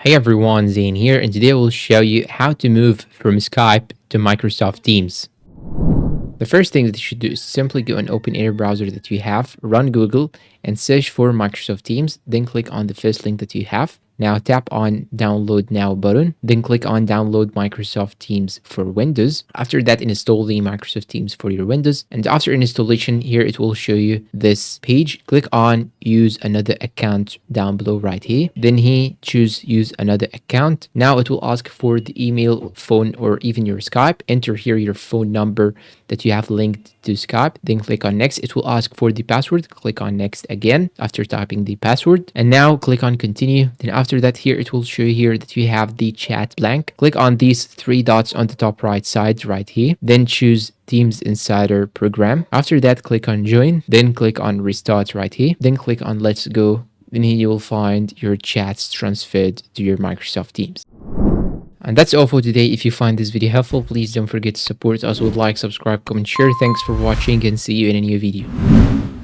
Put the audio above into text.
Hey everyone, Zane here, and today we'll show you how to move from Skype to Microsoft Teams. The first thing that you should do is simply go and open any browser that you have, run Google, and search for Microsoft Teams, then click on the first link that you have. Now tap on Download Now button, then click on Download Microsoft Teams for Windows. After that, install the Microsoft Teams for your Windows. And after installation, here it will show you this page. Click on Use Another Account down below right here. Then here, choose Use Another Account. Now it will ask for the email, phone, or even your Skype. Enter here your phone number that you have linked to Skype. Then click on Next. It will ask for the password. Click on Next again after typing the password. And now click on Continue. Then after that, here it will show you here that you have the chat blank. Click on these three dots on the top right side right here. Then choose Teams Insider Program. After that, click on Join. Then click on Restart right here. Then click on Let's Go. Then here you will find your chats transferred to your Microsoft Teams. And that's all for today. If you find this video helpful, please don't forget to support us with like, subscribe, comment, share. Thanks for watching and see you in a new video.